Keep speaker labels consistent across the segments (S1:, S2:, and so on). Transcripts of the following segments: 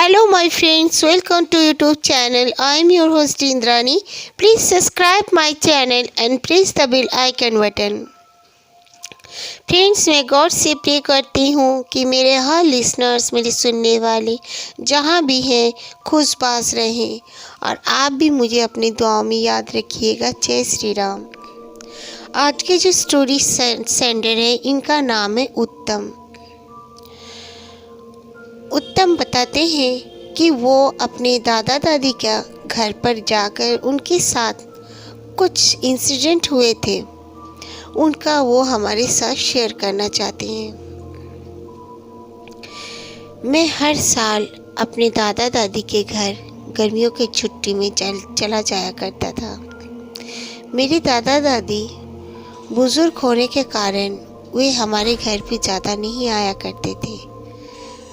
S1: Hello my friends, welcome to YouTube channel. I am your host Indrani. Please subscribe my channel and press the bell icon button. Friends, मैं God से pray करती हूँ कि मेरे हर listeners, मेरे सुनने वाले जहाँ भी हैं खुशबाश रहें और आप भी मुझे अपनी दुआओं में याद रखिएगा। जय श्री राम। आज के जो स्टोरी सेंडर है, इनका नाम है उत्तम। उत्तम बताते हैं कि वो अपने दादा दादी के घर पर जाकर उनके साथ कुछ इंसिडेंट हुए थे, उनका वो हमारे साथ शेयर करना चाहते हैं। मैं हर साल अपने दादा दादी के घर गर्मियों की छुट्टी में चला जाया करता था। मेरे दादा दादी बुज़ुर्ग होने के कारण वे हमारे घर पे ज़्यादा नहीं आया करते थे।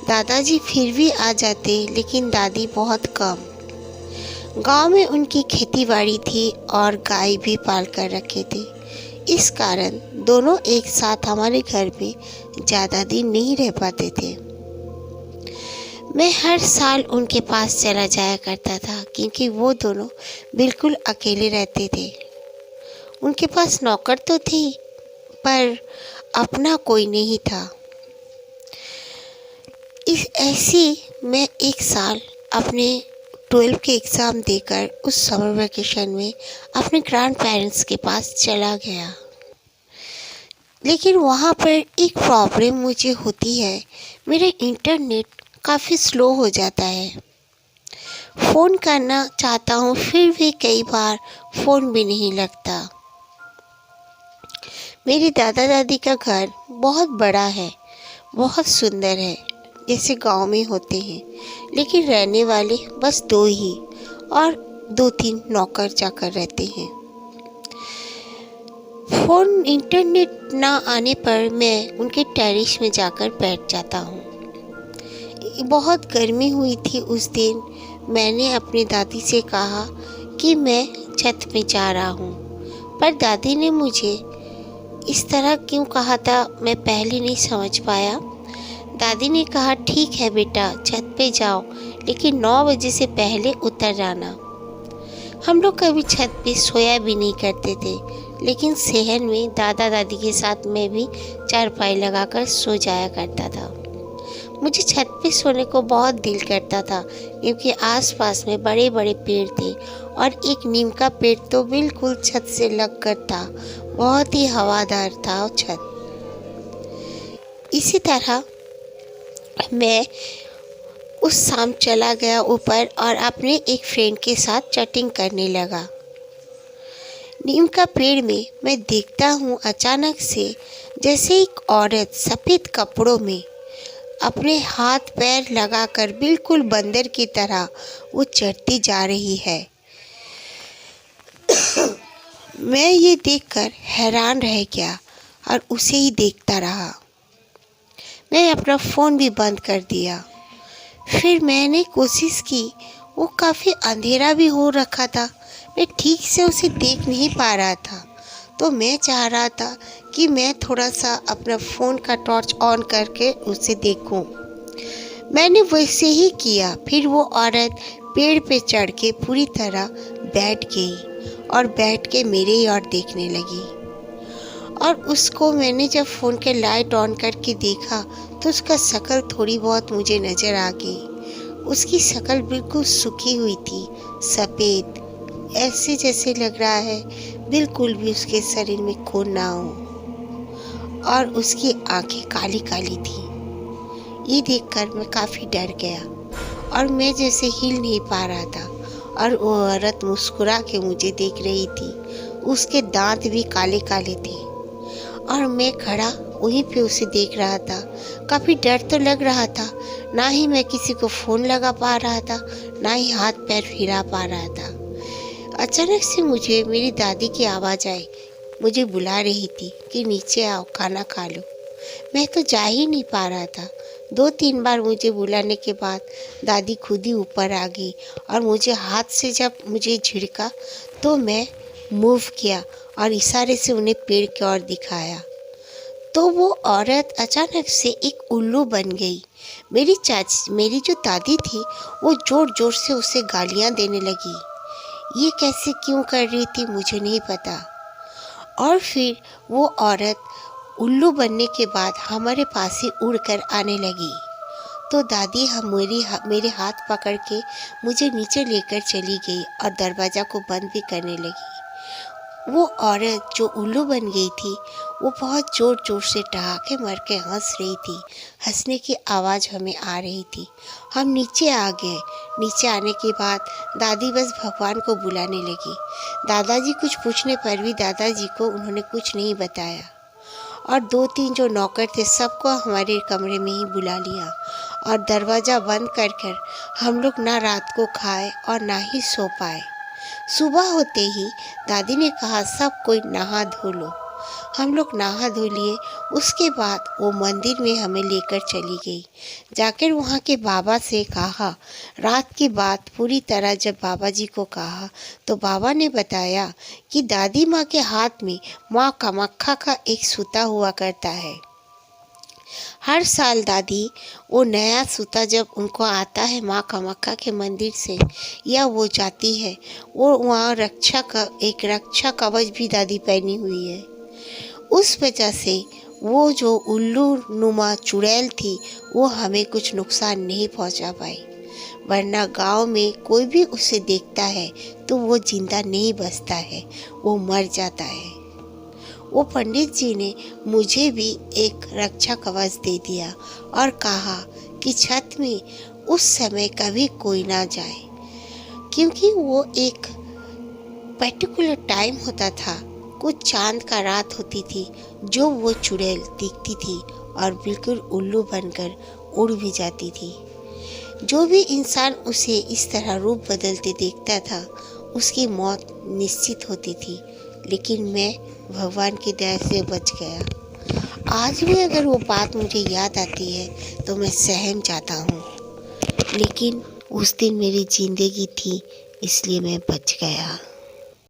S1: दादाजी फिर भी आ जाते, लेकिन दादी बहुत कम। गांव में उनकी खेती बाड़ी थी और गाय भी पाल कर रखे थे। इस कारण दोनों एक साथ हमारे घर में ज़्यादा दिन नहीं रह पाते थे। मैं हर साल उनके पास चला जाया करता था, क्योंकि वो दोनों बिल्कुल अकेले रहते थे। उनके पास नौकर तो थी, पर अपना कोई नहीं था। मैं एक साल अपने 12 के एग्ज़ाम देकर उस समर वेकेशन में अपने ग्रैंड पेरेंट्स के पास चला गया। लेकिन वहाँ पर एक प्रॉब्लम मुझे होती है, मेरा इंटरनेट काफ़ी स्लो हो जाता है। फ़ोन करना चाहता हूँ, फिर भी कई बार फ़ोन भी नहीं लगता। मेरे दादा दादी का घर बहुत बड़ा है, बहुत सुंदर है, जैसे गांव में होते हैं, लेकिन रहने वाले बस 2 ही और 2-3 नौकर चाकर रहते हैं। फ़ोन इंटरनेट ना आने पर मैं उनके टेरेस में जाकर बैठ जाता हूँ। बहुत गर्मी हुई थी उस दिन। मैंने अपनी दादी से कहा कि मैं छत पे जा रहा हूँ, पर दादी ने मुझे इस तरह क्यों कहा था मैं पहले नहीं समझ पाया। दादी ने कहा, ठीक है बेटा, छत पे जाओ, लेकिन 9 बजे से पहले उतर जाना। हम लोग कभी छत पे सोया भी नहीं करते थे, लेकिन शहर में दादा दादी के साथ मैं भी चारपाई लगाकर सो जाया करता था। मुझे छत पे सोने को बहुत दिल करता था, क्योंकि आसपास में बड़े बड़े पेड़ थे और एक नीम का पेड़ तो बिल्कुल छत से लगकर था। बहुत ही हवादार था वो छत। इसी तरह मैं उस शाम चला गया ऊपर और अपने एक फ्रेंड के साथ चैटिंग करने लगा। नीम का पेड़ में मैं देखता हूँ, अचानक से जैसे एक औरत सफ़ेद कपड़ों में अपने हाथ पैर लगाकर बिल्कुल बंदर की तरह वो चढ़ती जा रही है। मैं ये देखकर हैरान रह गया और उसे ही देखता रहा। मैं अपना फ़ोन भी बंद कर दिया। फिर मैंने कोशिश की, वो काफ़ी अंधेरा भी हो रखा था, मैं ठीक से उसे देख नहीं पा रहा था। तो मैं चाह रहा था कि मैं थोड़ा सा अपना फ़ोन का टॉर्च ऑन करके उसे देखूं। मैंने वैसे ही किया। फिर वो औरत पेड़ पे चढ़ के पूरी तरह बैठ गई और बैठ के मेरे ही ओर देखने लगी। और उसको मैंने जब फ़ोन के लाइट ऑन करके देखा तो उसका शक्ल थोड़ी बहुत मुझे नज़र आ गई। उसकी शक्ल बिल्कुल सूखी हुई थी, सफ़ेद, ऐसे जैसे लग रहा है बिल्कुल भी उसके शरीर में खून ना हो, और उसकी आंखें काली काली थी। ये देखकर मैं काफ़ी डर गया और मैं जैसे हिल नहीं पा रहा था, और वो औरत मुस्कुरा के मुझे देख रही थी। उसके दांत भी काले काले थे और मैं खड़ा वहीं पे उसे देख रहा था। काफ़ी डर तो लग रहा था, ना ही मैं किसी को फ़ोन लगा पा रहा था, ना ही हाथ पैर हिला पा रहा था। अचानक से मुझे मेरी दादी की आवाज़ आई, मुझे बुला रही थी कि नीचे आओ, खाना खा लो। मैं तो जा ही नहीं पा रहा था। 2-3 बार मुझे बुलाने के बाद दादी खुद ही ऊपर आ गई और मुझे हाथ से जब मुझे झिड़का तो मैं मूव किया और इशारे से उन्हें पेड़ की ओर दिखाया। तो वो औरत अचानक से एक उल्लू बन गई। मेरी जो दादी थी वो ज़ोर ज़ोर से उसे गालियाँ देने लगी। ये कैसे क्यों कर रही थी मुझे नहीं पता। और फिर वो औरत उल्लू बनने के बाद हमारे पास ही उड़कर आने लगी। तो दादी मेरे हाथ पकड़ के मुझे नीचे लेकर चली गई और दरवाज़ा को बंद भी करने लगी। वो औरत जो उल्लू बन गई थी वो बहुत ज़ोर ज़ोर से ठहाके मार के हंस रही थी। हंसने की आवाज़ हमें आ रही थी। हम नीचे आ गए। नीचे आने के बाद दादी बस भगवान को बुलाने लगी। दादाजी कुछ पूछने पर भी दादाजी को उन्होंने कुछ नहीं बताया और 2-3 जो नौकर थे सबको हमारे कमरे में ही बुला लिया और दरवाज़ा बंद कर हम लोग ना रात को खाए और ना ही सो पाए। सुबह होते ही दादी ने कहा सब कोई नहा धो लो। हम लोग नहा धो लिए। उसके बाद वो मंदिर में हमें लेकर चली गई। जाकर वहाँ के बाबा से कहा, रात की बात पूरी तरह जब बाबा जी को कहा तो बाबा ने बताया कि दादी माँ के हाथ में माँ कामाख्या का एक सूता हुआ करता है। हर साल दादी वो नया सूता जब उनको आता है माँ कामाख्या के मंदिर से या वो जाती है, वो वहाँ एक रक्षा कवच भी दादी पहनी हुई है। उस वजह से वो जो उल्लू नुमा चुड़ैल थी वो हमें कुछ नुकसान नहीं पहुँचा पाई, वरना गांव में कोई भी उसे देखता है तो वो जिंदा नहीं बचता है, वो मर जाता है। वो पंडित जी ने मुझे भी एक रक्षा कवच दे दिया और कहा कि छत में उस समय कभी कोई ना जाए, क्योंकि वो एक पर्टिकुलर टाइम होता था, कुछ चांद का रात होती थी जो वो चुड़ैल दिखती थी और बिल्कुल उल्लू बनकर उड़ भी जाती थी। जो भी इंसान उसे इस तरह रूप बदलते देखता था उसकी मौत निश्चित होती थी, लेकिन मैं भगवान की दया से बच गया। आज भी अगर वो बात मुझे याद आती है तो मैं सहम जाता हूँ, लेकिन उस दिन मेरी ज़िंदगी थी इसलिए मैं बच गया।